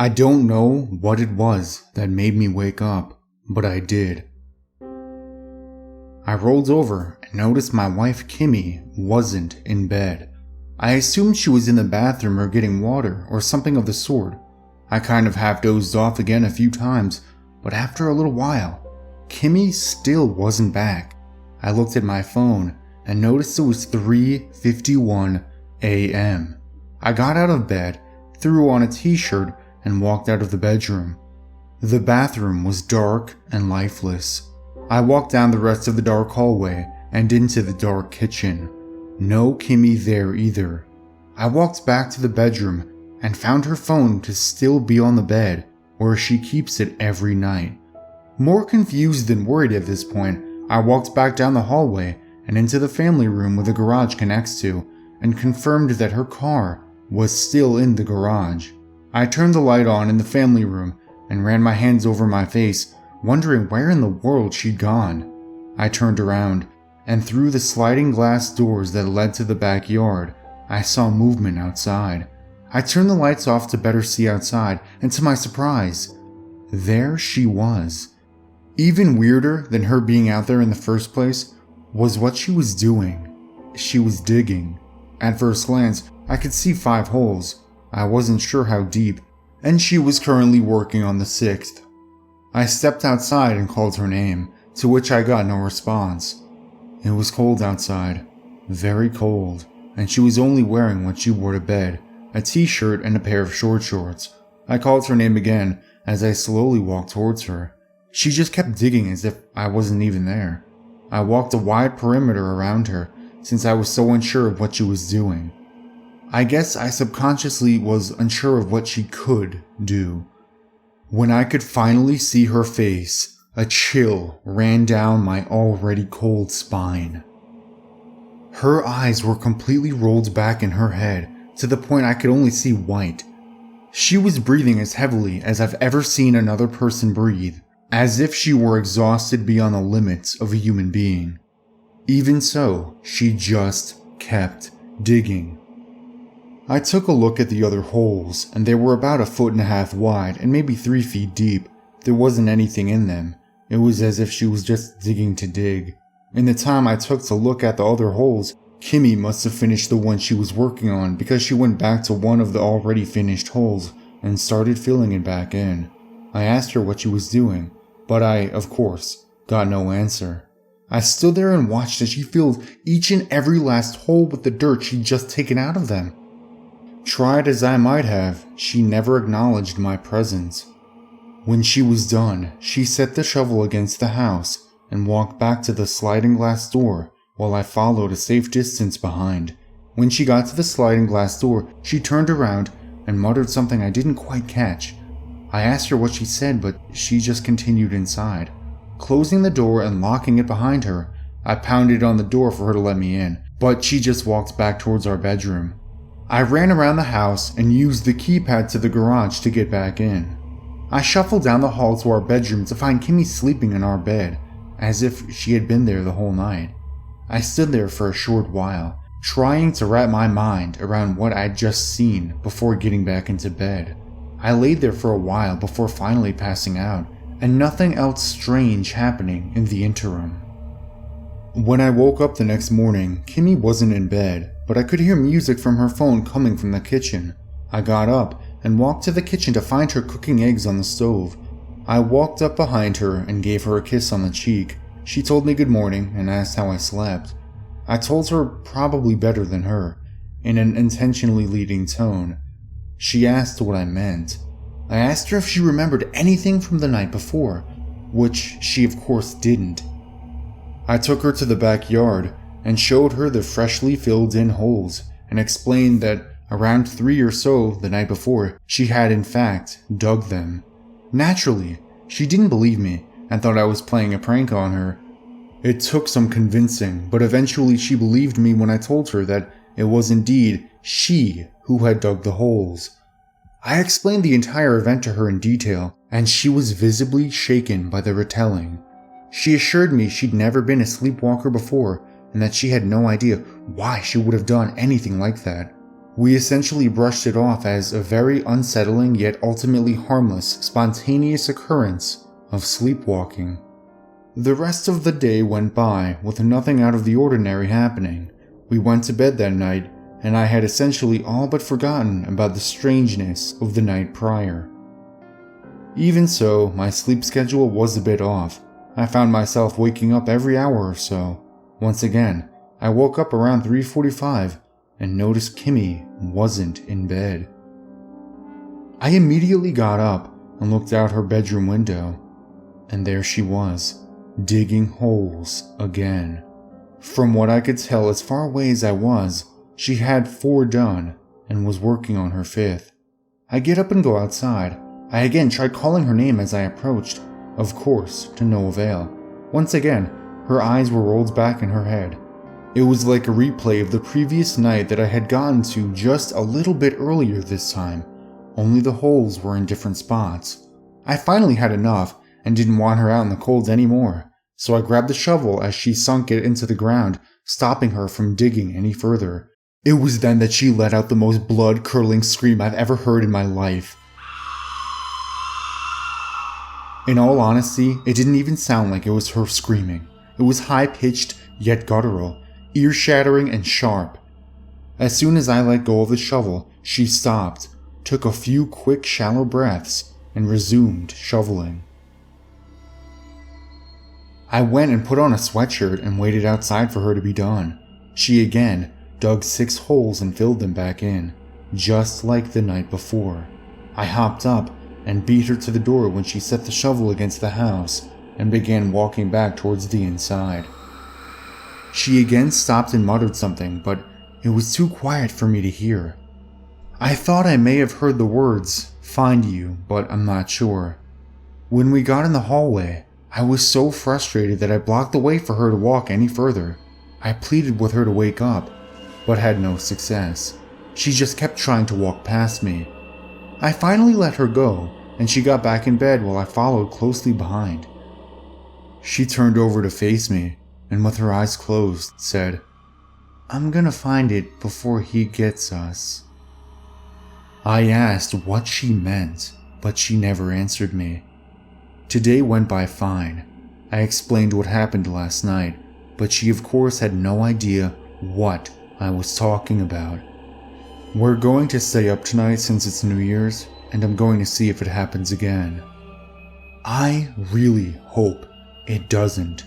I don't know what it was that made me wake up, but I did. I rolled over and noticed my wife Kimmy wasn't in bed. I assumed she was in the bathroom or getting water or something of the sort. I kind of half dozed off again a few times, but after a little while, Kimmy still wasn't back. I looked at my phone and noticed it was 3:51 a.m. I got out of bed, threw on a t-shirt, and walked out of the bedroom. The bathroom was dark and lifeless. I walked down the rest of the dark hallway and into the dark kitchen. No Kimmy there either. I walked back to the bedroom and found her phone to still be on the bed, where she keeps it every night. More confused than worried at this point, I walked back down the hallway and into the family room where the garage connects to, and confirmed that her car was still in the garage. I turned the light on in the family room and ran my hands over my face, wondering where in the world she'd gone. I turned around, and through the sliding glass doors that led to the backyard, I saw movement outside. I turned the lights off to better see outside, and to my surprise, there she was. Even weirder than her being out there in the first place was what she was doing. She was digging. At first glance, I could see 5 holes. I wasn't sure how deep, and she was currently working on the 6th. I stepped outside and called her name, to which I got no response. It was cold outside, very cold, and she was only wearing what she wore to bed, a t-shirt and a pair of short shorts. I called her name again as I slowly walked towards her. She just kept digging as if I wasn't even there. I walked a wide perimeter around her since I was so unsure of what she was doing. I guess I subconsciously was unsure of what she could do. When I could finally see her face, a chill ran down my already cold spine. Her eyes were completely rolled back in her head to the point I could only see white. She was breathing as heavily as I've ever seen another person breathe, as if she were exhausted beyond the limits of a human being. Even so, she just kept digging. I took a look at the other holes, and they were about 1.5 feet wide and maybe 3 feet deep. There wasn't anything in them. It was as if she was just digging to dig. In the time I took to look at the other holes, Kimmy must have finished the one she was working on, because she went back to one of the already finished holes and started filling it back in. I asked her what she was doing, but I, of course, got no answer. I stood there and watched as she filled each and every last hole with the dirt she'd just taken out of them. Tried as I might have, she never acknowledged my presence. When she was done, she set the shovel against the house and walked back to the sliding glass door while I followed a safe distance behind. When she got to the sliding glass door, she turned around and muttered something I didn't quite catch. I asked her what she said, but she just continued inside. Closing the door and locking it behind her, I pounded on the door for her to let me in, but she just walked back towards our bedroom. I ran around the house and used the keypad to the garage to get back in. I shuffled down the hall to our bedroom to find Kimmy sleeping in our bed, as if she had been there the whole night. I stood there for a short while, trying to wrap my mind around what I'd just seen before getting back into bed. I laid there for a while before finally passing out, and nothing else strange happening in the interim. When I woke up the next morning, Kimmy wasn't in bed, but I could hear music from her phone coming from the kitchen. I got up and walked to the kitchen to find her cooking eggs on the stove. I walked up behind her and gave her a kiss on the cheek. She told me good morning and asked how I slept. I told her probably better than her, in an intentionally leading tone. She asked what I meant. I asked her if she remembered anything from the night before, which she of course didn't. I took her to the backyard and showed her the freshly filled in holes and explained that around 3 or so the night before, she had in fact dug them. Naturally, she didn't believe me and thought I was playing a prank on her. It took some convincing, but eventually she believed me when I told her that it was indeed she who had dug the holes. I explained the entire event to her in detail, and she was visibly shaken by the retelling. She assured me she'd never been a sleepwalker before, and that she had no idea why she would have done anything like that. We essentially brushed it off as a very unsettling yet ultimately harmless, spontaneous occurrence of sleepwalking. The rest of the day went by with nothing out of the ordinary happening. We went to bed that night, and I had essentially all but forgotten about the strangeness of the night prior. Even so, my sleep schedule was a bit off. I found myself waking up every hour or so. Once again, I woke up around 3:45 and noticed Kimmy wasn't in bed. I immediately got up and looked out her bedroom window, and there she was, digging holes again. From what I could tell, as far away as I was, she had 4 done and was working on her 5th. I get up and go outside. I again tried calling her name as I approached, of course, to no avail. Once again, her eyes were rolled back in her head. It was like a replay of the previous night that I had gotten to just a little bit earlier this time, only the holes were in different spots. I finally had enough and didn't want her out in the cold anymore, so I grabbed the shovel as she sunk it into the ground, stopping her from digging any further. It was then that she let out the most blood-curdling scream I've ever heard in my life. In all honesty, it didn't even sound like it was her screaming. It was high-pitched, yet guttural, ear-shattering and sharp. As soon as I let go of the shovel, she stopped, took a few quick, shallow breaths, and resumed shoveling. I went and put on a sweatshirt and waited outside for her to be done. She again dug 6 holes and filled them back in, just like the night before. I hopped up and beat her to the door when she set the shovel against the house and began walking back towards the inside. She again stopped and muttered something, but it was too quiet for me to hear. I thought I may have heard the words, "find you," but I'm not sure. When we got in the hallway, I was so frustrated that I blocked the way for her to walk any further. I pleaded with her to wake up, but had no success. She just kept trying to walk past me. I finally let her go, and she got back in bed while I followed closely behind. She turned over to face me, and with her eyes closed, said, "I'm gonna find it before he gets us." I asked what she meant, but she never answered me. Today went by fine. I explained what happened last night, but she of course had no idea what I was talking about. We're going to stay up tonight since it's New Year's, and I'm going to see if it happens again. I really hope it doesn't.